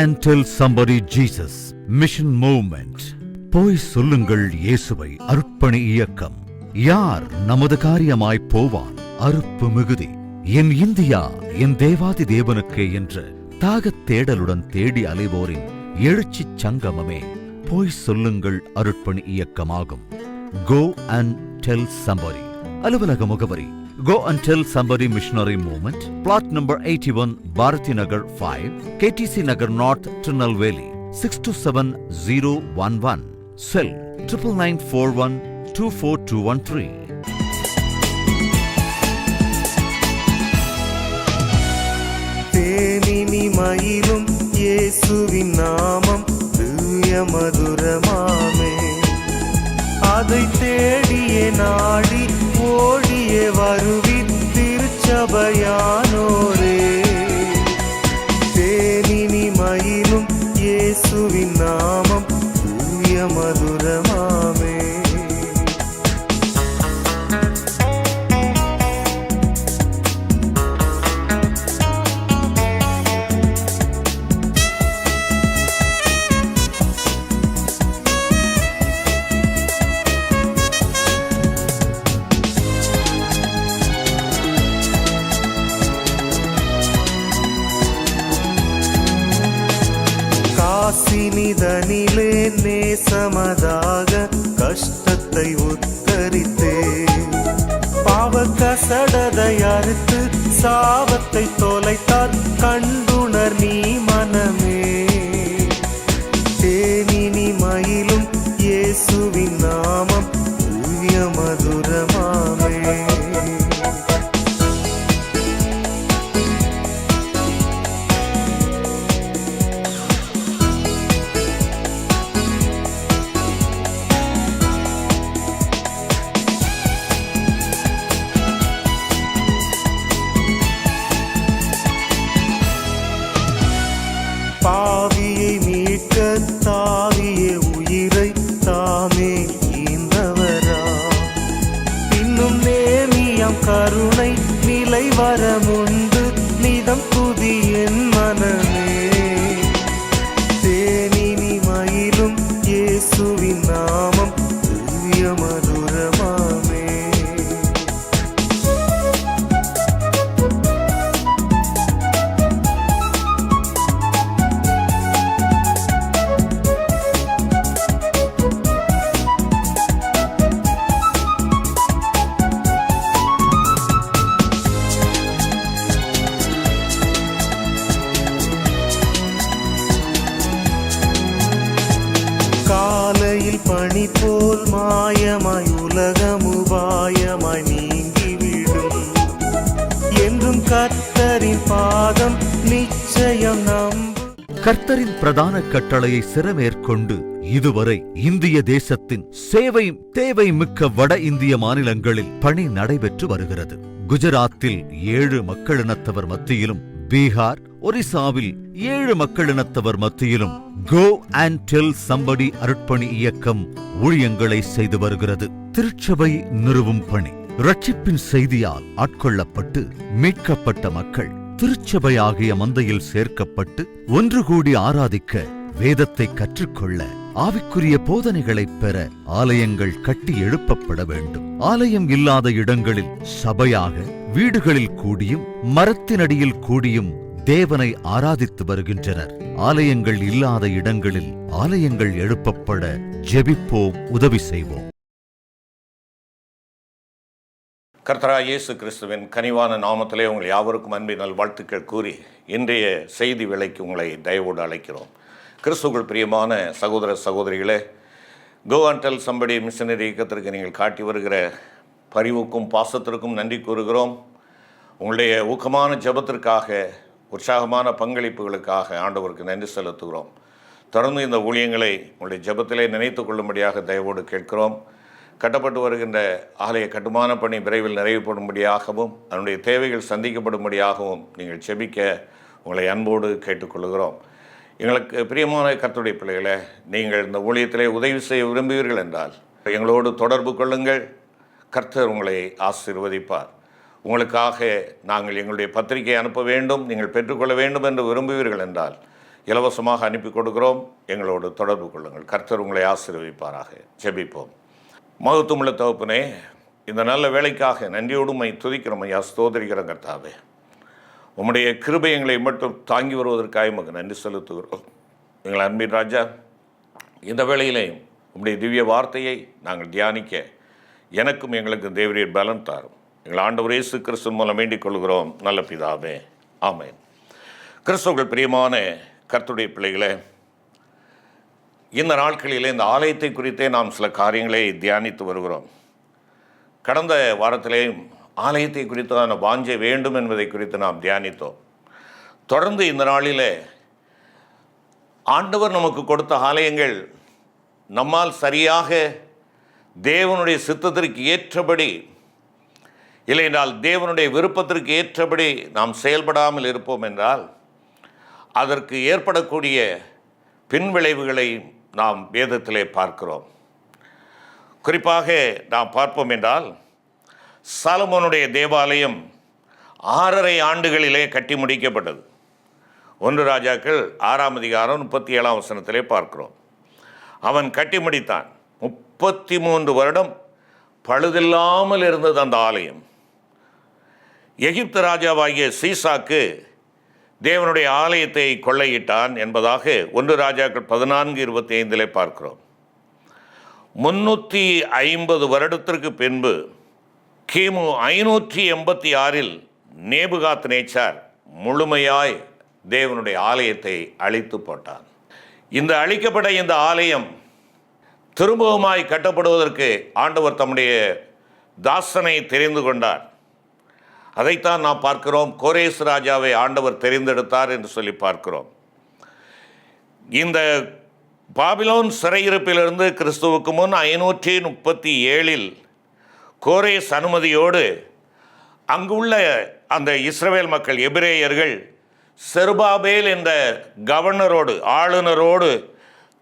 and tell somebody Jesus. Mission Movement. போய் சொல்லுங்கள் இயேசுவை. அர்ப்பணி இயக்கம். யார் நமது காரியமாய் போவான்? அறுப்பு மிகுதி. என் இந்தியா என் தேவாதி தேவனுக்கே என்ற தாகத் தேடலுடன் தேடி அலைவோரின் எழுச்சிச் சங்கமமே போய் சொல்லுங்கள் அருட்பணி இயக்கமாகும். Go and tell somebody. அலுவலக முகவரி Go and Tell Somebody Missionary Movement, plot number 81, Bharati Nagar 5, KTC Nagar North, Tirunelveli, 627011. Cell 9941 24213. தேனினி மயிலும் இயேசுவின் நாமம் திவ்ய மதுரமாமே, அதை தேடியே நாடி ஓடியே வருவி திருச்சபையானோரே. தேனினி மயிலும் இயேசுவின் நாமம் திவ்ய மதுரமாமே. காசினிதனிலே நேசமதாக கஷ்டத்தை உத்தரித்தே, பாவ கசடதை அறுத்து சாபத்தை தொலைத்தார் கண்டுணர் நீ மனமே. தேனினி மயிலும் இயேசுவின் நாமம் திவ்ய மதுரமாமே. பாவியை மீட்க தாவிய உயிரை தாமே ஈந்தவரா, பின்னும் நேமியம் கருணை நிலை வரமுண்டு நிதம் புதி என் மனமே. தேனினி மயிலும் இயேசுவின் நாமம் திவ்ய மதுரமாமே. காலையில் பனி போல் மாயமாய் உலகமுபாயமாய் நீங்கிவிடும், என்றும் கர்த்தரின் பாதம் நிச்சயம் நம்பும். கர்த்தரின் பிரதான கட்டளையை சிரமேற்கொண்டு இதுவரை இந்திய தேசத்தின் சேவை தேவை மிக்க வட இந்திய மாநிலங்களில் பணி நடைபெற்று வருகிறது. குஜராத்தில் 7 மக்களினத்தவர் மத்தியிலும், பீகார், ஒரிசாவில் 7 மக்களினத்தவர் மத்தியிலும் Go and Tell Somebody அருட்பணி இயக்கம் ஊழியங்களை செய்து வருகிறது. திருச்சபை நிறுவும் பணி. ரட்சிப்பின் செய்தியால் ஆட்கொள்ளப்பட்டு மீட்கப்பட்ட மக்கள் திருச்சபையாகிய மந்தையில் சேர்க்கப்பட்டு ஒன்று கூடி ஆராதிக்க, வேதத்தை கற்றுக்கொள்ள, ஆவிக்குரிய போதனைகளைப் பெற ஆலயங்கள் கட்டி எழுப்பப்பட வேண்டும். ஆலயம் இல்லாத இடங்களில் சபையாக வீடுகளில் கூடியும் மரத்தினடியில் கூடியும் தேவனை ஆராதித்து வருகின்றனர். ஆலயங்கள் இல்லாத இடங்களில் ஆலயங்கள் எழுப்பப்பட ஜெபிப்போம், உதவி செய்வோம். கர்த்தராகிய இயேசு கிறிஸ்துவின் கனிவான நாமத்திலே உங்கள் யாவருக்கும் அன்பின் நல்வாழ்த்துக்கள் கூறி இன்றைய செய்தி வேளைக்கு உங்களை தயவோடு அழைக்கிறோம். கிறிஸ்துவுக்குள் பிரியமான சகோதர சகோதரிகளே, Go and Tell Somebody missionary இயக்கத்திற்கு நீங்கள் காட்டி வருகிற பரிவுக்கும் பாசத்திற்கும் நன்றி கூறுகிறோம். உங்களுடைய ஊக்கமான ஜெபத்திற்காக, உற்சாகமான பங்களிப்புகளுக்காக ஆண்டவருக்கு நன்றி செலுத்துகிறோம். தொடர்ந்து இந்த ஊழியங்களை உங்களுடைய ஜெபத்திலே நினைத்து கொள்ளும்படியாக தயவோடு கேட்கிறோம். கட்டப்பட்டு வருகின்ற ஆலய கட்டுமான பணி விரைவில் நிறைவுபடும்படியாகவும் அதனுடைய தேவைகள் சந்திக்கப்படும்படியாகவும் நீங்கள் ஜெபிக்க உங்களை அன்போடு கேட்டுக்கொள்கிறோம். எங்களுக்கு பிரியமான கர்த்தருடைய பிள்ளைகளை, நீங்கள் இந்த ஊழியத்திலே உதவி செய்ய விரும்புவீர்கள் என்றால் எங்களோடு தொடர்பு கொள்ளுங்கள். கர்த்தர் உங்களை ஆசீர்வதிப்பார். உங்களுக்காக நாங்கள் எங்களுடைய பத்திரிகை அனுப்ப வேண்டும், நீங்கள் பெற்றுக்கொள்ள வேண்டும் என்று விரும்புவீர்கள் என்றால் இலவசமாக அனுப்பி கொடுக்கிறோம். எங்களோடு தொடர்பு கொள்ளுங்கள். கர்த்தர் உங்களை ஆசீர்வதிப்பாராக. ஜெபிப்போம். மகத்துவமுள்ள தகப்பனே, இந்த நல்ல வேலைக்காக நன்றியோடு உம்மை துதிக்கிறோம் ஐயா, ஸ்தோத்திரிக்கிறோம் கர்த்தாவே. உம்முடைய கிருபை எங்களை மட்டும் தாங்கி வருவதற்காக உமக்கு நன்றி செலுத்துகிறோம். எங்கள் அன்பின் ராஜா, இந்த வேளையிலேயும் உம்முடைய திவ்ய வார்த்தையை நாங்கள் தியானிக்க எனக்கும் எங்களுக்கும் தேவரீர் பலன் தாரும். எங்கள் ஆண்டவர் இயேசு கிறிஸ்துவின் மூலம் வேண்டிக் கொள்கிறோம் நல்ல பிதாவே, ஆமென். கிறிஸ்துவுக்குள் பிரியமான கர்த்தருடைய பிள்ளைகளே, இந்த நாட்களிலே இந்த ஆலயத்தை குறித்தே நாம் சில காரியங்களை தியானித்து வருகிறோம். கடந்த வாரத்திலேயும் ஆலயத்தை குறித்தான வாஞ்சை வேண்டும் என்பதை குறித்து நாம் தியானித்தோம். தொடர்ந்து இந்த நாளிலே ஆண்டவர் நமக்கு கொடுத்த ஆலயங்கள் நம்மால் சரியாக தேவனுடைய சித்தத்திற்கு ஏற்றபடி, இல்லையென்றால் தேவனுடைய விருப்பத்திற்கு ஏற்றபடி நாம் செயல்படாமல் இருப்போம் என்றால் அதற்கு ஏற்படக்கூடிய பின்விளைவுகளை நாம் வேதத்திலே பார்க்கிறோம். குறிப்பாக நாம் பார்ப்போம் என்றால், சாலமோனுடைய தேவாலயம் 6.5 ஆண்டுகளிலே கட்டி முடிக்கப்பட்டது. 1 ராஜாக்கள் 6ஆம் அதிகாரம் 37ஆம் வசனத்திலே பார்க்கிறோம். அவன் கட்டி முடித்தான். 33 வருடம் பழுதில்லாமல் இருந்தது அந்த ஆலயம். எகிப்து ராஜாவாகிய சீசாக்கு தேவனுடைய ஆலயத்தை கொள்ளையிட்டான் என்பதாக 1 ராஜாக்கள் 14:25 பார்க்கிறோம். 350 வருடத்திற்கு பின்பு கிமு 586 நேபுகாத் நேச்சார் முழுமையாய் தேவனுடைய ஆலயத்தை அழித்து போட்டான். இந்த அழிக்கப்பட்ட இந்த ஆலயம் திரும்பவுமாய் கட்டப்படுவதற்கு ஆண்டவர் தம்முடைய தாசனை தெரிந்து கொண்டார். அதைத்தான் நாம் பார்க்கிறோம். கோரேஸ் ராஜாவை ஆண்டவர் தெரிந்தெடுத்தார் என்று சொல்லி பார்க்கிறோம். இந்த பாபிலோன் சிறையிருப்பிலிருந்து கிறிஸ்துவுக்கு முன் 537 கோரேஸ் அனுமதியோடு அங்குள்ள அந்த இஸ்ரவேல் மக்கள் எபிரேயர்கள் செருபாபேல் என்ற கவர்னரோடு, ஆளுநரோடு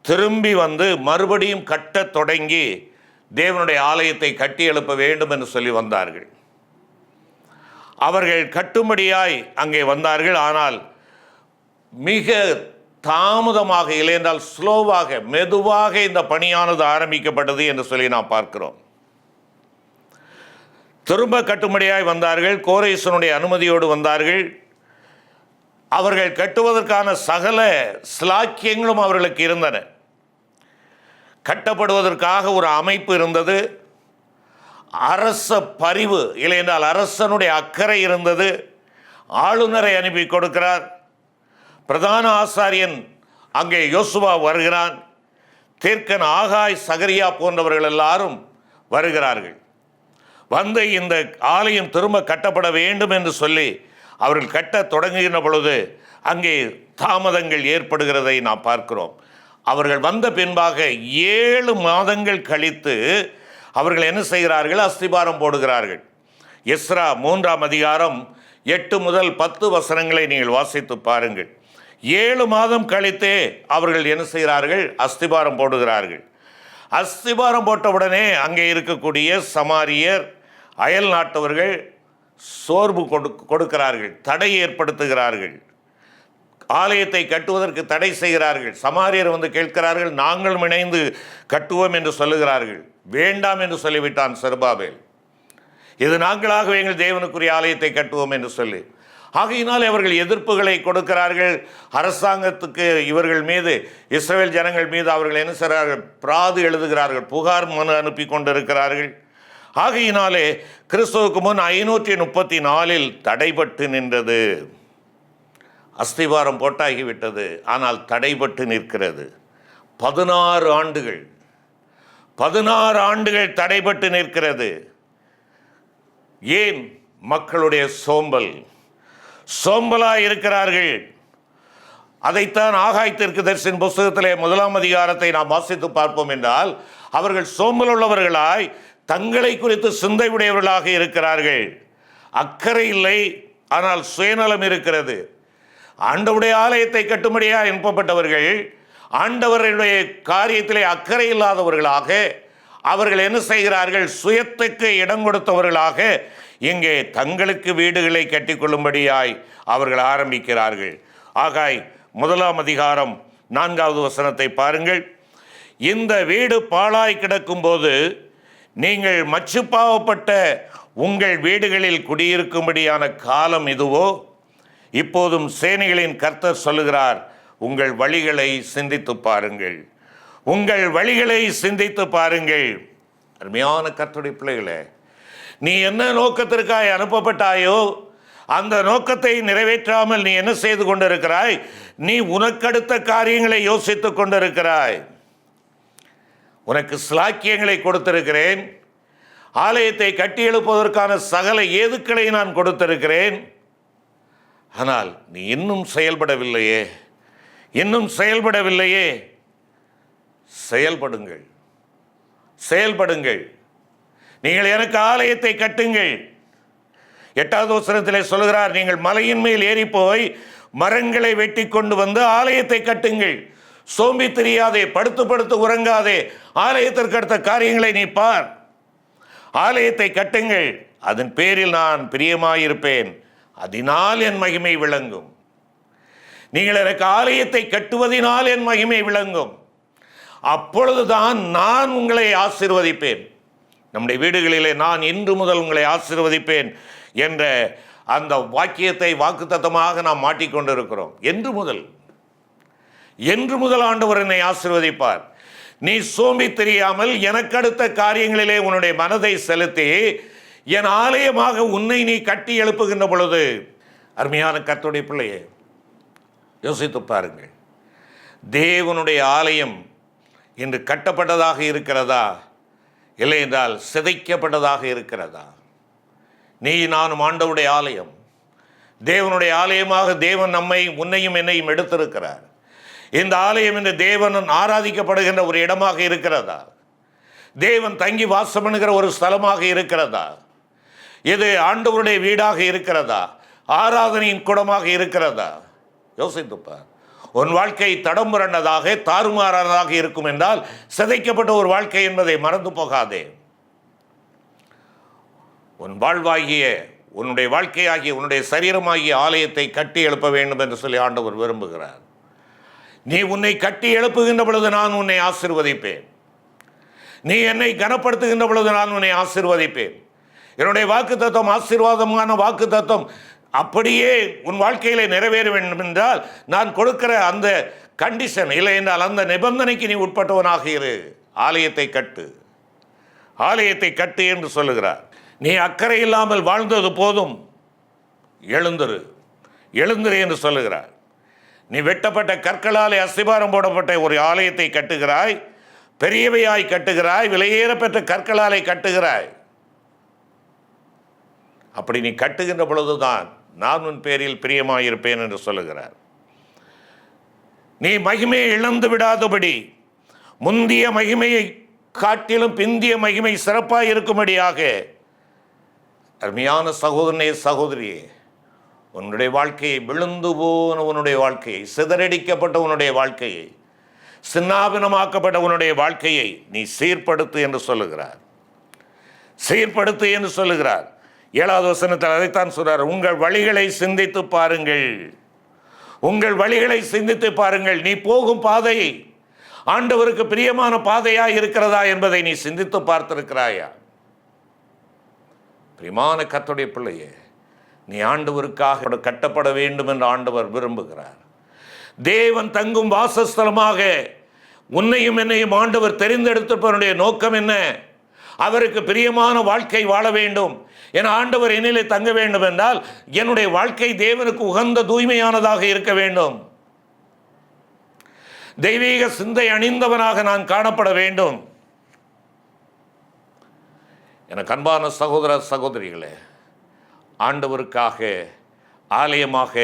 திரும்பி வந்து மறுபடியும் கட்டத் தொடங்கி தேவனுடைய ஆலயத்தை கட்டி எழுப்ப வேண்டும் என்று சொல்லி வந்தார்கள். அவர்கள் கட்டும்படியாய் அங்கே வந்தார்கள். ஆனால் மிக தாமதமாக, இல்லையென்றால் ஸ்லோவாக, மெதுவாக இந்த பணியானது ஆரம்பிக்கப்பட்டது என்று சொல்லி நாம் பார்க்கிறோம். திரும்ப கட்டும்படியாய் வந்தார்கள். கோரேசனுடைய அனுமதியோடு வந்தார்கள். அவர்கள் கட்டுவதற்கான சகல ஸ்லாக்கியங்களும் அவர்களுக்கு இருந்தன. கட்டப்படுவதற்காக ஒரு அமைப்பு இருந்தது. அரச பரிவு, இல்லையென்றால் அரசனுடைய அக்கறை இருந்தது. ஆளுநரை அனுப்பி கொடுக்கிறார். பிரதான ஆசாரியன் அங்கே யோசுவா வருகிறான். தீர்க்கன் ஆகாய், சகரியா போன்றவர்கள் எல்லாரும் வருகிறார்கள். வந்து இந்த ஆலயம் திரும்ப கட்டப்பட வேண்டும் என்று சொல்லி அவர்கள் கட்ட தொடங்குகின்ற பொழுது அங்கே தாமதங்கள் ஏற்படுகிறதை நாம் பார்க்கிறோம். அவர்கள் வந்த பின்பாக 7 மாதங்கள் கழித்து அவர்கள் என்ன செய்கிறார்கள்? அஸ்திபாரம் போடுகிறார்கள். எஸ்ரா 3ஆம் அதிகாரம் 8 முதல் 10 வசனங்களை நீங்கள் வாசித்து பாருங்கள். 7 மாதம் கழித்தே அவர்கள் என்ன செய்கிறார்கள்? அஸ்திபாரம் போடுகிறார்கள். அஸ்திபாரம் போட்டவுடனே அங்கே இருக்கக்கூடிய சமாரியர், அயல் நாட்டவர்கள் சோர்வு கொடுக்கிறார்கள், தடை ஏற்படுத்துகிறார்கள். ஆலயத்தை கட்டுவதற்கு தடை செய்கிறார்கள். சமாரியர் வந்து கேட்கிறார்கள், நாங்கள் இணைந்து கட்டுவோம் என்று சொல்லுகிறார்கள். வேண்டாம் என்று சொல்லிவிட்டான் செருபாபேல். இது நாங்களாகவே எங்கள் தேவனுக்குரிய ஆலயத்தை கட்டுவோம் என்று சொல்லி, ஆகையினால் அவர்கள் எதிர்ப்புகளை கொடுக்கிறார்கள். அரசாங்கத்துக்கு இவர்கள் மீது, இஸ்ரவேல் ஜனங்கள் மீது அவர்கள் என்ன செய்கிறார்கள்? பிராது எழுதுகிறார்கள், புகார் மனு அனுப்பி கொண்டிருக்கிறார்கள். ஆகையினாலே கிறிஸ்துவுக்கு முன் 534 தடைபட்டு நின்றது. அஸ்திவாரம் போட்டாகிவிட்டது, ஆனால் தடைபட்டு நிற்கிறது. 16 ஆண்டுகள் தடைபட்டு நிற்கிறது. ஏன்? மக்களுடைய சோம்பலாய் இருக்கிறார்கள். அதைத்தான் ஆகாய் தீர்க்கதரிசியின் புஸ்தகத்திலே 1ஆம் அதிகாரத்தை நாம் வாசித்து பார்ப்போம் என்றால், அவர்கள் சோம்பல் உள்ளவர்களாய் தங்களை குறித்து சிந்தை உடையவர்களாக இருக்கிறார்கள். அக்கறை இல்லை, ஆனால் சுயநலம் இருக்கிறது. ஆண்டவருடைய ஆலயத்தை கட்டும்படியாக அனுப்பப்பட்டவர்கள் ஆண்டவருடைய காரியத்திலே அக்கறை இல்லாதவர்களாக, அவர்கள் என்ன செய்கிறார்கள்? சுயத்துக்கு இடம் கொடுத்தவர்களாக இங்கே தங்களுக்கு வீடுகளை கட்டிக்கொள்ளும்படியாய் அவர்கள் ஆரம்பிக்கிறார்கள். ஆகாய் 1 அதிகாரம் 4வது வசனத்தை பாருங்கள். இந்த வீடு பாழாய் கிடக்கும்போது நீங்கள் மச்சுப்பாவப்பட்ட உங்கள் வீடுகளில் குடியிருக்கும்படியான காலம் இதுவோ? இப்போதும் சேனைகளின் கர்த்தர் சொல்லுகிறார், உங்கள் வழிகளை சிந்தித்து பாருங்கள், உங்கள் வழிகளை சிந்தித்து பாருங்கள். அருமையான கர்த்தருடைய பிள்ளைகளே, நீ என்ன நோக்கத்திற்காய் அனுப்பப்பட்டாயோ அந்த நோக்கத்தை நிறைவேற்றாமல் நீ என்ன செய்து கொண்டிருக்கிறாய்? நீ உனக்கடுத்த காரியங்களை யோசித்து கொண்டிருக்கிறாய். உனக்கு ஸ்லாக்கியங்களை கொடுத்திருக்கிறேன், ஆலயத்தை கட்டி எழுப்பதற்கான சகல ஏதுக்களை நான் கொடுத்திருக்கிறேன். ஆனால் நீ இன்னும் செயல்படவில்லையே, இன்னும் செயல்படவில்லையே. செயல்படுங்கள், செயல்படுங்கள். நீங்கள் எனக்கு ஆலயத்தை கட்டுங்கள். 8வது வசனத்திலே சொல்கிறார், நீங்கள் மலையின் மேல் ஏறி போய் மரங்களை வெட்டி கொண்டு வந்து ஆலயத்தை கட்டுங்கள். சோம்பி தெரியாதே, படுத்து படுத்து உறங்காதே, ஆலயத்திற்கு அடுத்த காரியங்களை நீ பார். ஆலயத்தை கட்டுங்கள், அதன் பேரில் நான் பிரியமாயிருப்பேன், அதனால் என் மகிமை விளங்கும். நீங்கள் எனக்கு ஆலயத்தை கட்டுவதினால் என் மகிமை விளங்கும். அப்பொழுதுதான் நான் உங்களை ஆசீர்வதிப்பேன். நம்முடைய வீடுகளிலே நான் இன்று முதல் உங்களை ஆசீர்வதிப்பேன் என்ற அந்த வாக்கியத்தை வாக்குத்தத்தமாக நாம் மாட்டிக்கொண்டிருக்கிறோம். என்று முதல் ஆண்டவர் என்னை ஆசீர்வதிப்பார். நீ சோம்பி தெரியாமல் எனக்கு அடுத்த காரியங்களிலே உன்னுடைய மனதை செலுத்தி என் ஆலயமாக உன்னை நீ கட்டி எழுப்புகின்ற பொழுது, அருமையான கர்த்தருடைய பிள்ளையே, யோசித்து பாருங்கள். தேவனுடைய ஆலயம் இன்று கட்டப்பட்டதாக இருக்கிறதா, இல்லை என்றால் சிதைக்கப்பட்டதாக இருக்கிறதா? நீ நானும் ஆண்டவருடைய ஆலயம், தேவனுடைய ஆலயமாக தேவன் நம்மை உன்னையும் என்னையும் எடுத்திருக்கிறார். இந்த ஆலயம் இன்று தேவன் ஆராதிக்கப்படுகின்ற ஒரு இடமாக இருக்கிறதா? தேவன் தங்கி வாசம் பண்ணுகிற ஒரு ஸ்தலமாக இருக்கிறதா? இது ஆண்டவருடைய வீடாக இருக்கிறதா? ஆராதனையின் கூடமாக இருக்கிறதா? யோசித்துப்பார். உன் வாழ்க்கை தடம் புரண்டதாக தாறுமாறானதாக இருக்கும் என்றால் சிதைக்கப்பட்ட ஒரு வாழ்க்கை என்பதை மறந்து போகாதே. உன் வாழ்வாகிய உன்னுடைய வாழ்க்கையாகிய உன்னுடைய சரீரமாகிய ஆலயத்தை கட்டி எழுப்ப வேண்டும் என்று சொல்லி ஆண்டவர் விரும்புகிறார். நீ உன்னை கட்டி எழுப்புகின்ற பொழுது நான் உன்னை ஆசீர்வதிப்பேன். நீ என்னை கனப்படுத்துகின்ற பொழுது நான் உன்னை ஆசீர்வதிப்பேன். என்னுடைய வாக்கு தத்துவம் ஆசீர்வாதமான வாக்கு தத்துவம் அப்படியே உன் வாழ்க்கையிலே நிறைவேற வேண்டும் என்றால் நான் கொடுக்கிற அந்த கண்டிஷன், இல்லை என்றால் அந்த நிபந்தனைக்கு நீ உட்பட்டவனாக இரு. ஆலயத்தை கட்டு, ஆலயத்தை கட்டு என்று சொல்லுகிறார். நீ அக்கறை இல்லாமல் வாழ்ந்தது போதும், எழுந்திரு, எழுந்திரு என்று சொல்லுகிறார். நீ வெட்டப்பட்ட கற்களாலே அஸ்திபாரம் போடப்பட்ட ஒரு ஆலயத்தை கட்டுகிறாய், பெரியவையாய் கட்டுகிறாய், விலையேறப்பெற்ற கற்களாலே கட்டுகிறாய். அப்படி நீ கட்டுகின்ற பொழுதுதான் நான் உன் பேரில் பிரியமாயிருப்பேன் என்று சொல்லுகிறார். நீ மகிமையை இழந்து விடாதபடி முந்திய மகிமையை காட்டிலும் பிந்திய மகிமை சிறப்பாக இருக்கும்படியாக, அருமையான சகோதரனே சகோதரியே, உன்னுடைய வாழ்க்கையை, விழுந்து போன உன்னுடைய வாழ்க்கையை, சிதறடிக்கப்பட்ட உன்னுடைய வாழ்க்கையை, சின்னாபினமாக்கப்பட்ட உன்னுடைய வாழ்க்கையை நீ சீர்படுத்து என்று சொல்லுகிறார். சீர்படுத்து என்று சொல்லுகிறார். 7வது வசனத்தில் அதைத்தான் சொல்றார். உங்கள் வழிகளை சிந்தித்து பாருங்கள், உங்கள் வழிகளை சிந்தித்து பாருங்கள். நீ போகும் பாதை ஆண்டவருக்கு பிரியமான பாதையா இருக்கிறதா என்பதை நீ சிந்தித்து பார்த்திருக்கிறாயா? பிரியமான கர்த்தருடைய பிள்ளையே, நீ ஆண்டவருக்காக கட்டப்பட வேண்டும் என்று ஆண்டவர் விரும்புகிறார். தேவன் தங்கும் வாசஸ்தலமாக உன்னையும் என்னையும் ஆண்டவர் தெரிந்தெடுத்தவனுடைய நோக்கம் என்ன? அவருக்கு பிரியமான வாழ்க்கை வாழ வேண்டும். என் ஆண்டவர் என்னிலே தங்க வேண்டும் என்றால் என்னுடைய வாழ்க்கை தேவனுக்கு உகந்த தூய்மையானதாக இருக்க வேண்டும். தெய்வீக சிந்தை அணிந்தவனாக நான் காணப்பட வேண்டும். எனக்கு அன்பான சகோதர சகோதரிகளே, ஆண்டவருக்காக ஆலயமாக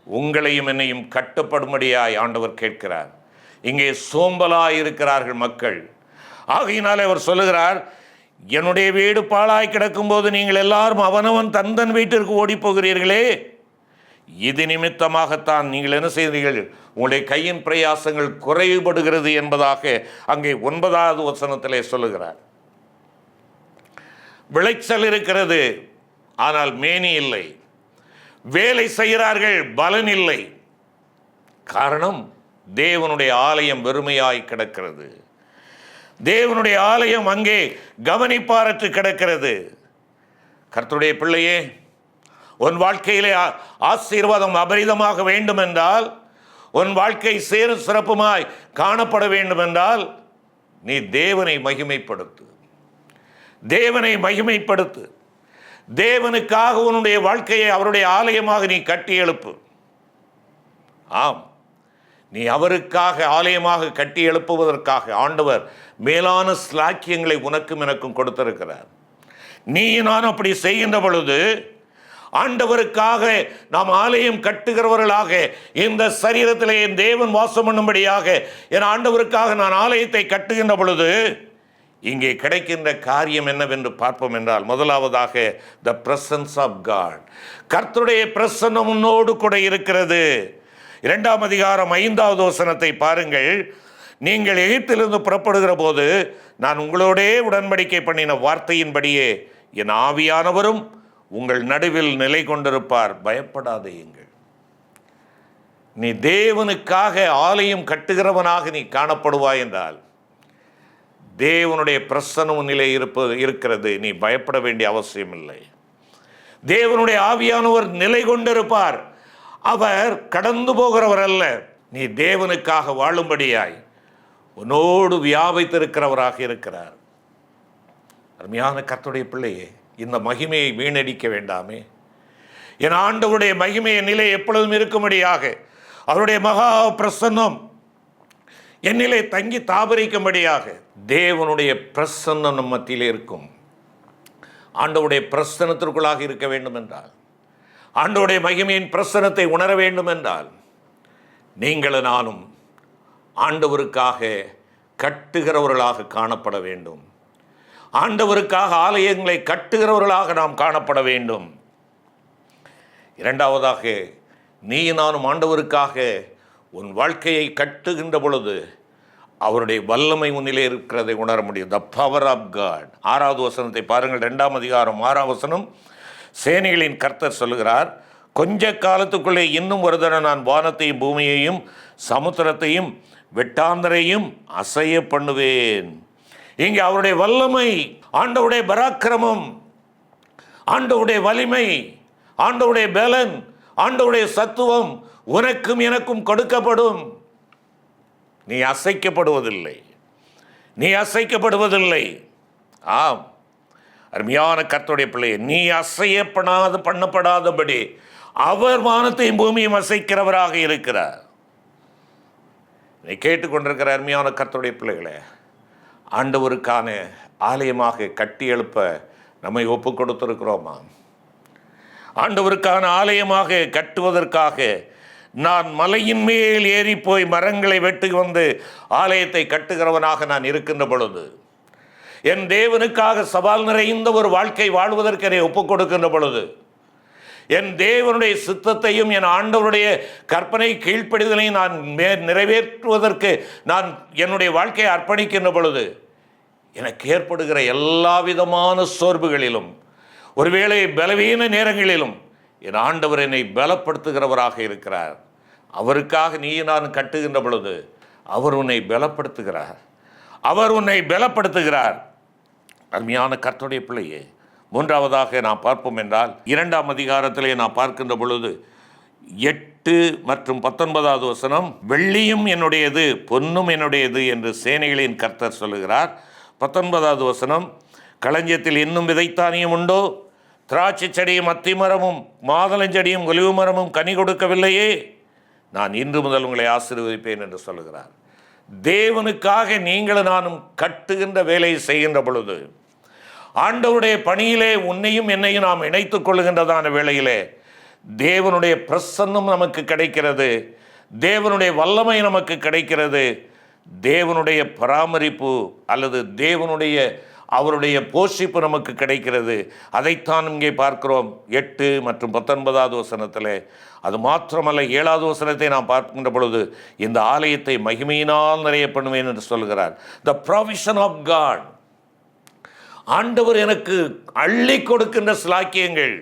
உங்களையும் என்னையும் கட்டுப்படும்படியாய் ஆண்டவர் கேட்கிறார். இங்கே சோம்பலாய் இருக்கிறார்கள் மக்கள். ஆகையினாலே அவர் சொல்லுகிறார், என்னுடைய வீடு பாழாய் கிடக்கும்போது நீங்கள் எல்லாரும் அவனவன் தந்தன் வீட்டிற்கு ஓடி போகிறீர்களே, இது நிமித்தமாகத்தான் நீங்கள் என்ன செய்தீர்கள்? உங்களுடைய கையின் பிரயாசங்கள் குறைபடுகிறது என்பதாக அங்கே 9வது வசனத்திலே சொல்லுகிறார். விளைச்சல் இருக்கிறது, ஆனால் மேனி இல்லை. வேலை செய்கிறார்கள், பலன் இல்லை. காரணம், தேவனுடைய ஆலயம் வெறுமையாய் கிடக்கிறது. தேவனுடைய ஆலயம் அங்கே கவனிப்பாரற்று கிடக்கிறது. கர்த்தருடைய பிள்ளையே, உன் வாழ்க்கையிலே ஆசீர்வாதம் அபரிதமாக வேண்டும் என்றால், உன் வாழ்க்கை சேரும் சிறப்புமாய் காணப்பட வேண்டும் என்றால், நீ தேவனை மகிமைப்படுத்து. தேவனை மகிமைப்படுத்து. தேவனுக்காக உன்னுடைய வாழ்க்கையை அவருடைய ஆலயமாக நீ கட்டி எழுப்பு. ஆம், நீ அவருக்காக ஆலயமாக கட்டி எழுப்புவதற்காக ஆண்டவர் மேலான ஸ்லாக்கியங்களை உனக்கும் எனக்கும் கொடுத்திருக்கிறார். நீ நான் அப்படி செய்கின்ற பொழுது, ஆண்டவருக்காக நாம் ஆலயம் கட்டுகிறவர்களாக, இந்த சரீரத்திலே என் தேவன் வாசம் பண்ணும்படியாக என் ஆண்டவருக்காக நான் ஆலயத்தை கட்டுகின்ற பொழுது, இங்கே கிடைக்கின்ற காரியம் என்னவென்று பார்ப்போம் என்றால், முதலாவதாக the presence of God. கர்த்தருடைய பிரசன்னம் உன்னோடு கூட இருக்கிறது. 2ஆம் அதிகாரம் 5வது வசனத்தை பாருங்கள். நீங்கள் எகிப்திலிருந்து புறப்படுகிற போது நான் உங்களோடே உடன்படிக்கை பண்ணின வார்த்தையின்படியே என் ஆவியானவரும் உங்கள் நடுவில் நிலை கொண்டிருப்பார், பயப்படாதேயுங்கள். நீ தேவனுக்காக ஆலயம் கட்டுகிறவனாக நீ காணப்படுவாய் என்றால், தேவனுடைய பிரசன்னம் நிலை இருக்கிறது, நீ பயப்பட வேண்டிய அவசியம் இல்லை. தேவனுடைய ஆவியானவர் நிலை கொண்டிருப்பார். அவர் கடந்து போகிறவர் அல்ல. நீ தேவனுக்காக வாழும்படியாய் உன்னோடு வியாபித்திருக்கிறவராக இருக்கிறார். அருமையான கர்த்தருடைய பிள்ளையே, இந்த மகிமையை வீணடிக்க வேண்டாமே. என் ஆண்டவருடைய மகிமைய நிலை எப்பொழுதும் இருக்கும்படியாக, அவருடைய மகா பிரசன்னம் என்னிலே தங்கி தாபரிக்கும்படியாக தேவனுடைய பிரசன்னம் நம் மத்தியிலே இருக்கும். ஆண்டவருடைய பிரசன்னத்திற்குள்ளாக இருக்க வேண்டும் என்றால், ஆண்டவருடைய மகிமையின் பிரசன்னத்தை உணர வேண்டும் என்றால், நீங்களும் நானும் ஆண்டவருக்காக கட்டுகிறவர்களாக காணப்பட வேண்டும். ஆண்டவருக்காக ஆலயங்களை கட்டுகிறவர்களாக நாம் காணப்பட வேண்டும். இரண்டாவதாக, நீ நானும் ஆண்டவருக்காக உன் வாழ்க்கையை கட்டுகின்ற பொழுது அவருடைய வல்லமை முன்னிலே இருக்கிறதை உணர முடியும். The power of God. 6வது வசனத்தை பாருங்கள். 2ஆம் அதிகாரம் 6ஆம் வசனம். சேனைகளின் கர்த்தர் சொல்லுகிறார், கொஞ்ச காலத்துக்குள்ளே இன்னும் ஒரு தடவை நான் வானத்தையும் பூமியையும் சமுத்திரத்தையும் வெட்டாந்தரையும் அசைய பண்ணுவேன். இங்கே அவருடைய வல்லமை, ஆண்டவருடைய பராக்கிரமம், ஆண்டவருடைய வலிமை, ஆண்டவருடைய பலன், ஆண்டவருடைய சத்துவம் உனக்கும் எனக்கும் கொடுக்கப்படும். நீ அசைக்கப்படுவதில்லை, நீ அசைக்கப்படுவதில்லை. ஆம், அருமையான கர்த்தருடைய பிள்ளை, நீ பண்ணப்படாதபடி அவர் வானத்தையும் பூமியும் அசைக்கிறவராக இருக்கிறார். நீ கேட்டுக்கொண்டிருக்கிற அருமையான கர்த்தருடைய பிள்ளைகளே, ஆண்டவருக்கான ஆலயமாக கட்டி எழுப்ப நம்மை ஒப்பு கொடுத்திருக்கிறோமா? ஆண்டவருக்கான ஆலயமாக கட்டுவதற்காக நான் மலையின் மேல் ஏறி போய் மரங்களை வெட்டி வந்து ஆலயத்தை கட்டுகிறவனாக நான் இருக்கின்ற பொழுது, என் தேவனுக்காக சவால் நிறைந்த ஒரு வாழ்க்கை வாழ்வதற்கு என்னை ஒப்புக் கொடுக்கின்ற பொழுது, என் தேவனுடைய சித்தத்தையும் என் ஆண்டவருடைய கற்பனை கீழ்ப்படிதலையும் நான் நிறைவேற்றுவதற்கு நான் என்னுடைய வாழ்க்கையை அர்ப்பணிக்கின்ற பொழுது, எனக்கு ஏற்படுகிற எல்லா விதமான சோர்வுகளிலும், ஒருவேளை பலவீன நேரங்களிலும் என் ஆண்டவர் என்னை பலப்படுத்துகிறவராக இருக்கிறார். அவருக்காக நீ நான் கட்டுகின்ற பொழுது அவர் உன்னை பலப்படுத்துகிறார், அவர் உன்னை பலப்படுத்துகிறார். அருமையான கர்த்தருடைய பிள்ளையே, மூன்றாவதாக நாம் பார்ப்போம் என்றால், 2ஆம் அதிகாரத்திலே நாம் பார்க்கின்ற பொழுது 8 மற்றும் 19வது வசனம், வெள்ளியும் என்னுடையது பொன்னும் என்னுடையது என்று சேனைகளின் கர்த்தர் சொல்லுகிறார். 19வது வசனம், களஞ்சியத்தில் இன்னும் விதைத்தானியம் உண்டோ? திராட்சை செடியும் அத்திமரமும் மாதளஞ்செடியும் ஒலிவு மரமும் கனி கொடுக்கவில்லையே? நான் இன்று முதல் உங்களை ஆசீர்வதிப்பேன் என்று சொல்லுகிறார். தேவனுக்காக நீங்களும் நானும் கட்டுகின்ற வேலையை செய்கின்ற பொழுது, ஆண்டவருடைய பணியிலே உன்னையும் என்னையும் நாம் இணைத்துக் கொள்ளுகின்றதான வேளையிலே தேவனுடைய பிரசன்னம் நமக்கு கிடைக்கிறது, தேவனுடைய வல்லமை நமக்கு கிடைக்கிறது, தேவனுடைய பராமரிப்பு அல்லது அவருடைய போஷிப்பு நமக்கு கிடைக்கிறது. அதைத்தான் இங்கே பார்க்கிறோம் 8 மற்றும் 19வது வசனத்தில். அது மாத்திரமல்ல, 7வது வசனத்தை நாம் பார்க்கின்ற பொழுது, இந்த ஆலயத்தை மகிமையினால் நிறைய பண்ணுவேன் என்று சொல்கிறார். The provision of God. ஆண்டவர் எனக்கு அள்ளி கொடுக்கின்ற சிலாக்கியங்கள்,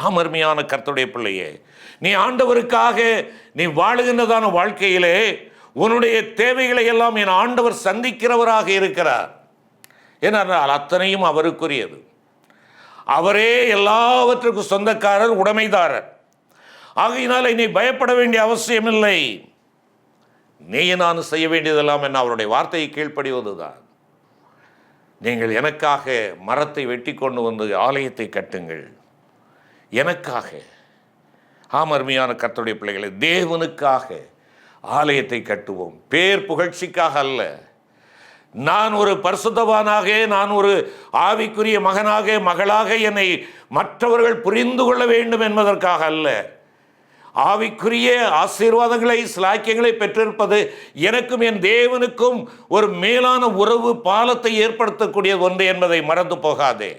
அருமையான கர்த்தருடைய பிள்ளையே, நீ ஆண்டவருக்காக நீ வாழுகின்றதான வாழ்க்கையிலே உன்னுடைய தேவைகளை எல்லாம் என் ஆண்டவர் சந்திக்கிறவராக இருக்கிறார். ஏனென்றால் அத்தனையும் அவருக்குரியது. அவரே எல்லாவற்றுக்கும் சொந்தக்காரர், உடைமைதாரர். ஆகையினால நீ பயப்பட வேண்டிய அவசியமில்லை. நீ நான் செய்ய வேண்டியதெல்லாம் என்ன? அவருடைய வார்த்தையை கீழ்ப்படிவதுதான். நீங்கள் எனக்காக மரத்தை வெட்டி கொண்டு வந்து ஆலயத்தை கட்டுங்கள். எனக்காக, அருமையான கர்த்தருடைய பிள்ளைகளை, தேவனுக்காக ஆலயத்தை கட்டுவோம். பேர் புகழ்ச்சிக்காக அல்ல. நான் ஒரு பரிசுத்தவானாக, நான் ஒரு ஆவிக்குரிய மகனாக மகளாக என்னை மற்றவர்கள் புரிந்து கொள்ள வேண்டும் என்பதற்காக அல்ல. ஆவிக்குரிய ஆசீர்வாதங்களை சிலாக்கியங்களை பெற்றிருப்பது எனக்கும் என் தேவனுக்கும் ஒரு மேலான உறவு பாலத்தை ஏற்படுத்தக்கூடிய ஒன்று என்பதை மறந்து போகாதே.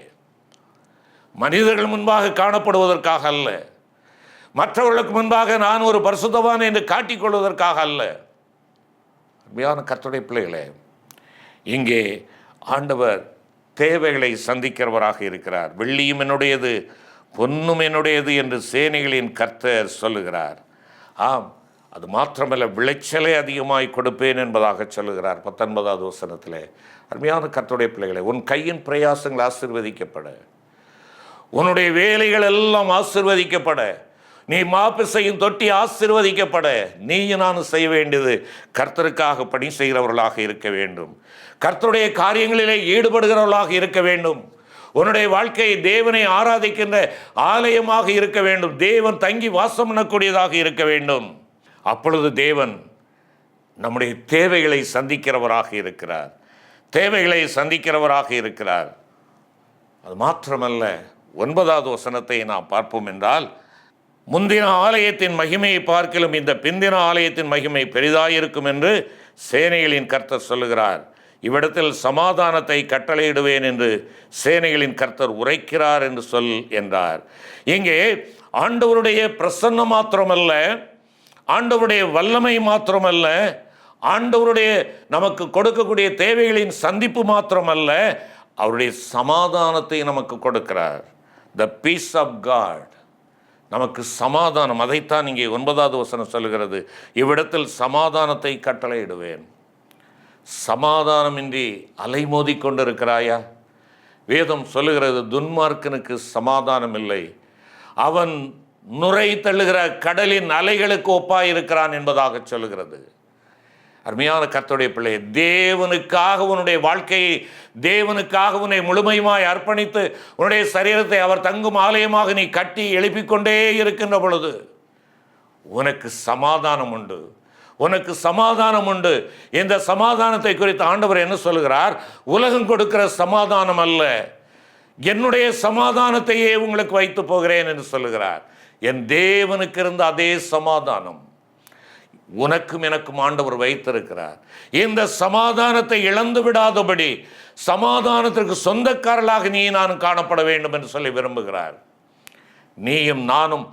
மனிதர்கள் முன்பாக காணப்படுவதற்காக அல்ல, மற்றவர்களுக்கு முன்பாக நான் ஒரு பரிசுத்தவான் என்று காட்டிக்கொள்வதற்காக அல்ல. அருமையான கர்த்தருடைய பிள்ளைகளே, இங்கே ஆண்டவர் தேவைகளை சந்திக்கிறவராக இருக்கிறார். வெள்ளியும் என்னுடையது, பொன்னும் என்னுடையது என்று சேனைகளின் கர்த்தர் சொல்லுகிறார். ஆம், அது மாத்திரமல்ல, விளைச்சலை அதிகமாய் கொடுப்பேன் என்பதாக சொல்லுகிறார் 19வது வசனத்திலே. அருமையான கர்த்தருடைய பிள்ளைகளை, உன் கையின் பிரயாசங்கள் ஆசீர்வதிக்கப்பட, உன்னுடைய வேலைகள் எல்லாம் ஆசீர்வதிக்கப்பட, நீ மாப்பிசையும் தொட்டி ஆசீர்வதிக்கப்பட, நீயும் நானும் செய்ய வேண்டியது கர்த்தருக்காக பணி செய்கிறவர்களாக இருக்க வேண்டும். கர்த்தருடைய காரியங்களிலே ஈடுபடுகிறவர்களாக இருக்க வேண்டும். உன்னுடைய வாழ்க்கை தேவனை ஆராதிக்கின்ற ஆலயமாக இருக்க வேண்டும். தேவன் தங்கி வாசம் பண்ணக்கூடியதாக இருக்க வேண்டும். அப்பொழுது தேவன் நம்முடைய தேவைகளை சந்திக்கிறவராக இருக்கிறார். தேவைகளை சந்திக்கிறவராக இருக்கிறார். அது மாத்திரமல்ல, 9வது வசனத்தை நாம் பார்ப்போம் என்றால், முந்தின ஆலயத்தின் மகிமையை பார்க்கிலும் இந்த பிந்தின ஆலயத்தின் மகிமை பெரிதாயிருக்கும் என்று சேனைகளின் கர்த்தர் சொல்லுகிறார். இவ்விடத்தில் சமாதானத்தை கட்டளையிடுவேன் என்று சேனைகளின் கர்த்தர் உரைக்கிறார் என்று சொல் என்றார். இங்கே ஆண்டவருடைய பிரசன்னம் மாத்திரமல்ல, ஆண்டவருடைய வல்லமை மாத்திரமல்ல, ஆண்டவருடைய நமக்கு கொடுக்கக்கூடிய தேவைகளின் சந்திப்பு மாத்திரமல்ல, அவருடைய சமாதானத்தை நமக்கு கொடுக்கிறார். த பீஸ் ஆஃப் காட், நமக்கு சமாதானம். அதைத்தான் இங்கே 9வது வசனம் சொல்லுகிறது. இவ்விடத்தில் சமாதானத்தை கட்டளையிடுவேன். சமாதானமின்றி அலைமோதி கொண்டிருக்கிறாயா? வேதம் சொல்லுகிறது, துன்மார்க்கனுக்கு சமாதானம் இல்லை, அவன் நுரை தள்ளுகிற கடலின் அலைகளுக்கு ஒப்பாயிருக்கிறான் என்பதாக சொல்லுகிறது. அருமையான கர்த்தருடைய பிள்ளை, தேவனுக்காக உன்னுடைய வாழ்க்கையை, தேவனுக்காக உன்னை முழுமையுமாய் அர்ப்பணித்து உன்னுடைய சரீரத்தை அவர் தங்கும் ஆலயமாக நீ கட்டி எழுப்பிக்கொண்டே இருக்கின்ற பொழுது உனக்கு சமாதானம் உண்டு. உனக்கு சமாதானம் உண்டு. இந்த சமாதானத்தை குறித்து ஆண்டவர் என்ன சொல்லுகிறார்? உலகம் கொடுக்கிற சமாதானம் அல்ல, என்னுடைய சமாதானத்தையே உங்களுக்கு வைத்து போகிறேன் என்று சொல்லுகிறார். என் தேவனுக்கு இருந்த அதே சமாதானம் உனக்கும் எனக்கும் ஆண்டவர் வைத்திருக்கிறார். இந்த சமாதானத்தை இழந்து விடாதபடி சமாதானத்திற்கு சொந்தக்காரர்களாக நீ நானும் காணப்பட வேண்டும் என்று சொல்லி விரும்புகிறார். நீயும் நானும்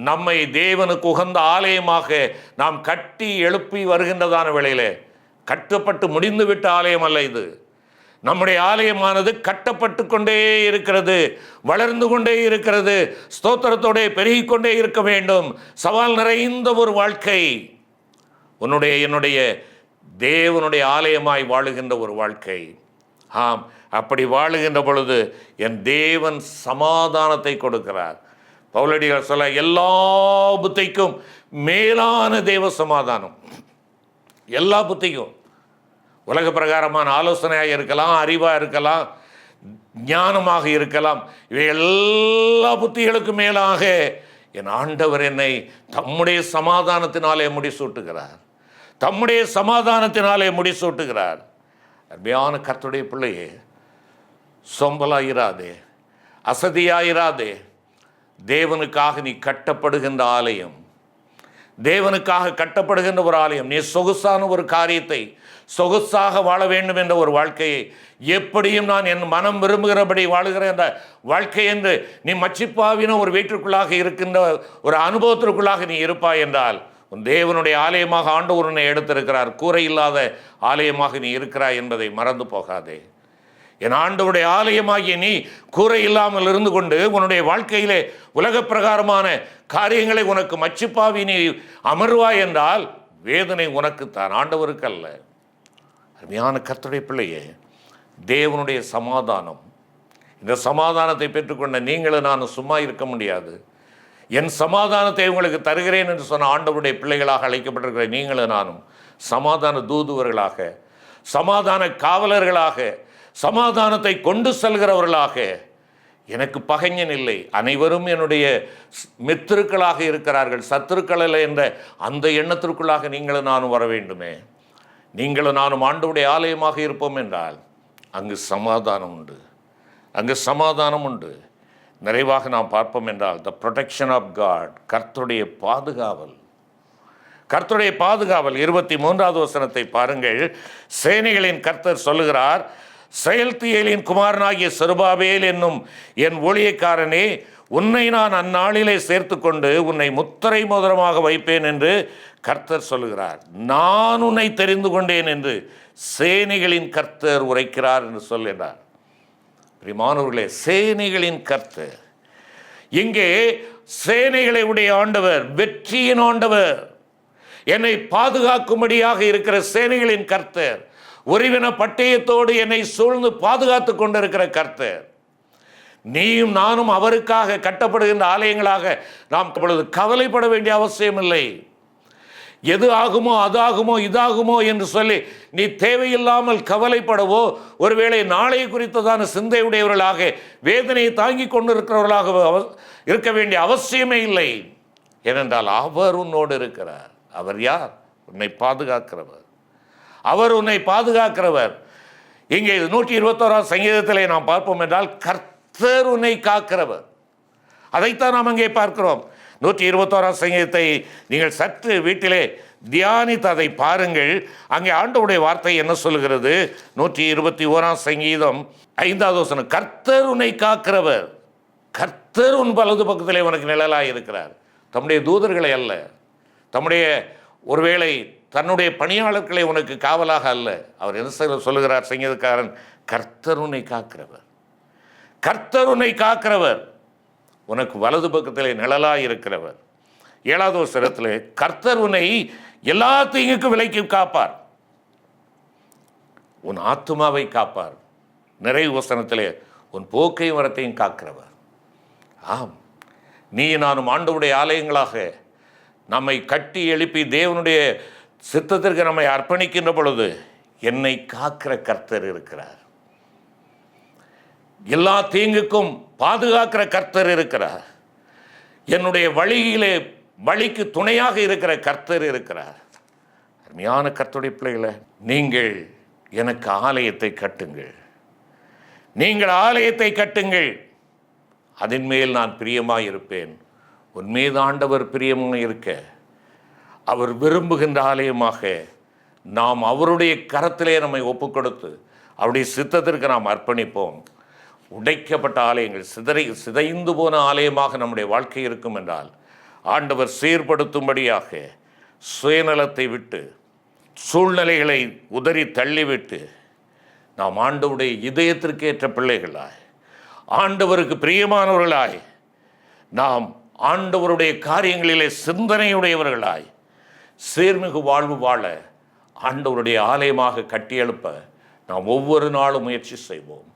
நம்மை தேவனுக்கு உகந்த ஆலயமாக நாம் கட்டி எழுப்பி வருகின்றதான வேளையிலே, கட்டப்பட்டு முடிந்துவிட்ட ஆலயம் அல்ல இது. நம்முடைய ஆலயமானது கட்டப்பட்டு கொண்டே இருக்கிறது, வளர்ந்து கொண்டே இருக்கிறது, ஸ்தோத்திரத்தோടെ பெருகிக்கொண்டே இருக்க வேண்டும். சவால் நிறைந்த ஒரு வாழ்க்கை உன்னுடைய என்னுடைய தேவனுடைய ஆலயமாய் வாழுகின்ற ஒரு வாழ்க்கை. ஆம், அப்படி வாழுகின்ற பொழுது என் தேவன் சமாதானத்தை கொடுக்கிறார். பவுலடியார் சொல்ல, எல்லா புத்திக்கும் மேலான தேவ சமாதானம். எல்லா புத்திக்கும், உலக பிரகாரமான ஆலோசனையாக இருக்கலாம், அறிவாக இருக்கலாம், ஞானமாக இருக்கலாம், இவை எல்லா புத்திகளுக்கும் மேலாக என் ஆண்டவர் என்னை தம்முடைய சமாதானத்தினாலே முடிசூட்டுகிறார். தம்முடைய சமாதானத்தினாலே முடிசூட்டுகிறார். அருமையான கர்த்தருடைய பிள்ளையே, சோம்பலாயிராதே, அசதியாயிராதே. தேவனுக்காக நீ கட்டப்படுகின்ற ஆலயம், தேவனுக்காக கட்டப்படுகின்ற ஒரு ஆலயம். நீ சொகுசான ஒரு காரியத்தை, சொகுசாக வாழ வேண்டும் என்ற ஒரு வாழ்க்கையை, எப்படியும் நான் என் மனம் விரும்புகிறபடி வாழுகிற அந்த வாழ்க்கை என்று நீ மச்சிப்பாவின ஒரு வீட்டிற்குள்ளாக இருக்கின்ற ஒரு அனுபவத்திற்குள்ளாக நீ இருப்பாய் என்றால், உன் தேவனுடைய ஆலயமாக ஆண்டவர் உன்னை எடுத்திருக்கிறார். கூரை இல்லாத ஆலயமாக நீ இருக்கிறாய் என்பதை மறந்து போகாதே. என் ஆண்டவருடைய ஆலயமாகிய நீ கூரை இல்லாமல் இருந்து கொண்டு உன்னுடைய வாழ்க்கையிலே உலக பிரகாரமான காரியங்களை உனக்கு மச்சிப்பாவி நீ அமர்வாய் என்றால் வேதனை உனக்குத்தான், ஆண்டவருக்கு அல்ல. அருமையான கர்த்தருடைய பிள்ளையே, தேவனுடைய சமாதானம், இந்த சமாதானத்தை பெற்றுக்கொண்ட நீங்களும் நானும் சும்மா இருக்க முடியாது. என் சமாதானத்தை உங்களுக்கு தருகிறேன் என்று சொன்ன ஆண்டவருடைய பிள்ளைகளாக அழைக்கப்பட்டிருக்கிற நீங்களும் நானும் சமாதான தூதுவர்களாக, சமாதான காவலர்களாக, சமாதானத்தை கொண்டு செல்கிறவர்களாக. எனக்கு பகைஞன் இல்லை, அனைவரும் என்னுடைய மித்திருக்களாக இருக்கிறார்கள், சத்துருக்கள் அல்ல என்ற அந்த எண்ணத்திற்குள்ளாக நீங்களும் நானும் வர வேண்டுமே. நீங்களும் நானும் ஆண்டவருடைய ஆலயமாக இருப்போம் என்றால் அங்கு சமாதானம் உண்டு, அங்கு சமாதானம் உண்டு. நிறைவாக நாம் பார்ப்போம் என்றால் த ப்ரொடெக்ஷன் ஆஃப் காட், கர்த்தருடைய பாதுகாவல். கர்த்தருடைய பாதுகாவல் 23வது வசனத்தை பாருங்கள். சேனைகளின் கர்த்தர் சொல்லுகிறார், செயல்தியேலின் குமாரனாகிய செருபாபேல் என்னும் என் ஊழியக்காரனே, உன்னை நான் அந்நாளிலே சேர்த்து கொண்டு உன்னை முத்திரை மோதிரமாக வைப்பேன் என்று கர்த்தர் சொல்லுகிறார். நான் உன்னை தெரிந்து கொண்டேன் என்று சேனைகளின் கர்த்தர் உரைக்கிறார் என்று சொல்லுகிறார். பிரியமானவர்களே, சேனைகளின் கர்த்தர், இங்கே சேனைகளை உடைய ஆண்டவர், வெற்றியின் ஆண்டவர், என்னை பாதுகாக்கும்படியாக இருக்கிற சேனைகளின் கர்த்தர், ஒருவின பட்டயத்தோடு என்னை சூழ்ந்து பாதுகாத்து கொண்டிருக்கிற கர்த்தர். நீயும் நானும் அவருக்காக கட்டப்படுகின்ற ஆலயங்களாக நாம் இப்பொழுது கவலைப்பட வேண்டிய அவசியம் இல்லை. எது ஆகுமோ அதாகுமோ இதாகுமோ என்று சொல்லி நீ தேவையில்லாமல் கவலைப்படவோ, ஒருவேளை நாளை குறித்ததான சிந்தையுடையவர்களாக வேதனையை தாங்கி கொண்டிருக்கிறவர்களாக இருக்க வேண்டிய அவசியமே இல்லை. ஏனென்றால் அவர் உன்னோடு இருக்கிறார். அவர் யார்? உன்னை பாதுகாக்கிறவர். அவர் உன்னை பாதுகாக்கிறவர். இங்கே 121ஆம் சங்கீதத்திலே நாம் பார்ப்போம் என்றால் கர்த்தர் உன்னை காக்கிறவர். அதைத்தான் நாம் அங்கே பார்க்கிறோம். 121ஆம் சங்கீதத்தை நீங்கள் சற்று வீட்டிலே தியானித்து அதை பாருங்கள். அங்கே ஆண்டவருடைய வார்த்தை என்ன சொல்கிறது? 121ஆம் சங்கீதம் 5வது வசனம், கர்த்தர் உன்னை காக்கிறவர். கர்த்தர் உன் வலது பக்கத்திலே உனக்கு நிழலாய் இருக்கிறார். தம்முடைய தூதர்களை அல்ல, தம்முடைய ஒருவேளை தன்னுடைய பணியாளர்களை உனக்கு காவலாக அல்ல. அவர் என்ன சொல்லுகிறார் சங்கீதக்காரன்? கர்த்தர் உன்னை காக்கிறவர். கர்த்தர் உன்னை காக்கிறவர், உனக்கு வலது பக்கத்திலே நிழலாய் இருக்கிறவர். 7வது வசனத்திலே கர்த்தர் உன்னை எல்லா தீங்குக்கும் விலக்கி காப்பார், உன் ஆத்துமாவை காப்பார். நிறைவு வசனத்திலே உன் போக்கையும் வரத்தையும் காக்கிறவர். ஆம், நீ நானும் ஆண்டவருடைய ஆலயங்களாக நம்மை கட்டி எழுப்பி தேவனுடைய சித்தத்திற்கு நம்மை அர்ப்பணிக்கின்ற பொழுது என்னை காக்கிற கர்த்தர் இருக்கிறார். எல்லா தீங்குக்கும் பாதுகாக்கிற கர்த்தர் இருக்கிறார். என்னுடைய வழிக்கு துணையாக இருக்கிற கர்த்தர் இருக்கிறார். அருமையான கர்த்தருடைய பிள்ளைகளை, நீங்கள் எனக்கு ஆலயத்தை கட்டுங்கள், நீங்கள் ஆலயத்தை கட்டுங்கள், அதன் மேல் நான் பிரியமாக இருப்பேன். உன் மீது ஆண்டவர் பிரியமாக இருக்க, அவர் விரும்புகின்ற ஆலயமாக நாம் அவருடைய கரத்திலே நம்மை ஒப்புக்கொடுத்து அவருடைய சித்தத்திற்கு நாம் அர்ப்பணிப்போம். உடைக்கப்பட்ட ஆலயங்கள், சிதைந்து போன ஆலயமாக நம்முடைய வாழ்க்கை இருக்கும் என்றால் ஆண்டவர் சீர்படுத்தும்படியாக சுயநலத்தை விட்டு, சூழ்நிலைகளை உதறி தள்ளிவிட்டு நாம் ஆண்டவருடைய இதயத்திற்கேற்ற பிள்ளைகளாய், ஆண்டவருக்கு பிரியமானவர்களாய், நாம் ஆண்டவருடைய காரியங்களிலே சிந்தனையுடையவர்களாய் சீர்மிகு வாழ்வு வாழ ஆண்டவருடைய ஆலயமாக கட்டியெழுப்ப நாம் ஒவ்வொரு நாளும் முயற்சி செய்வோம்.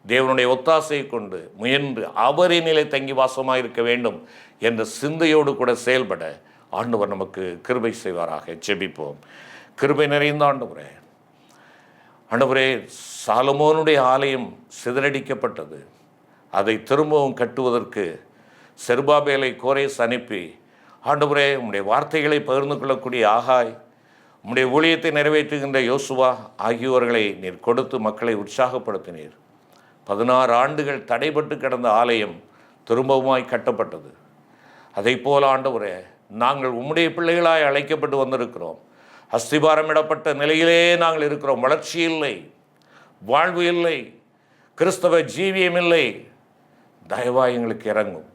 தேவனுடைய ஒத்தாசையை கொண்டு முயன்று அவரின் நிலை தங்கி வாசமாக இருக்க வேண்டும் என்ற சிந்தையோடு கூட செயல்பட ஆண்டவர் நமக்கு கிருபை செய்வாராக. ஜெபிப்போம். கிருபை நிறைந்த ஆண்டவரே, ஆண்டவரே, சாலமோனுடைய ஆலயம் சிதறடிக்கப்பட்டது. அதை திரும்பவும் கட்டுவதற்கு செருபாபேலை கோரேஸ் அனுப்பி, ஆண்டவரே, உம்முடைய வார்த்தைகளை பகிர்ந்து கொள்ளக்கூடிய ஆகாய், உம்முடைய ஊழியத்தை நிறைவேற்றுகின்ற யோசுவா ஆகியோர்களை நீர் கொடுத்து மக்களை உற்சாகப்படுத்தினீர். 16 ஆண்டுகள் தடைபட்டு கிடந்த ஆலயம் திரும்பவுமாய் கட்டப்பட்டது. அதை போல ஆண்டவரே, நாங்கள் உம்முடைய பிள்ளைகளாய் அழைக்கப்பட்டு வந்திருக்கிறோம். அஸ்திபாரமிடப்பட்ட நிலையிலே நாங்கள் இருக்கிறோம். வளர்ச்சி இல்லை, வாழ்வு இல்லை, கிறிஸ்தவ ஜீவியம் இல்லை. தயவாய் எங்களுக்கு இறங்கும்,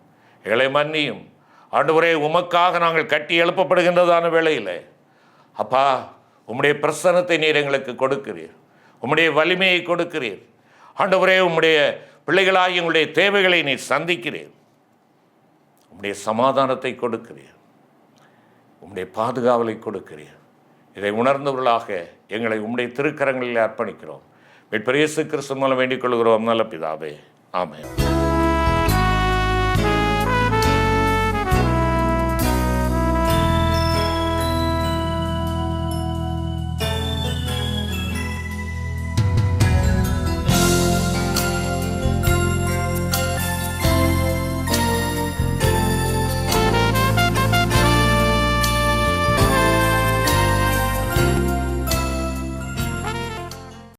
எங்களை மன்னியும். ஆண்டவரே, உமக்காக நாங்கள் கட்டி எழுப்பப்படுகின்றதான வேளையில் அப்பா, உம்முடைய பிரசன்னத்தை நீர் எங்களுக்கு கொடுக்கிறீர், உம்முடைய வலிமையை கொடுக்கிறீர். ஆண்டவரே, உம்முடைய பிள்ளைகளாகி உங்களுடைய தேவைகளை நீர் சந்திக்கிறீர். உம்முடைய சமாதானத்தை கொடுக்கிறீர், உம்முடைய பாதுகாவலை கொடுக்கிறீர். இதை உணர்ந்தவர்களாக எங்களை உம்முடைய திருக்கரங்களில் அர்ப்பணிக்கிறோம். மீட்பர் இயேசு கிறிஸ்து மூலம் வேண்டிக் கொள்கிறோம் நல்ல பிதாவே, ஆமென்.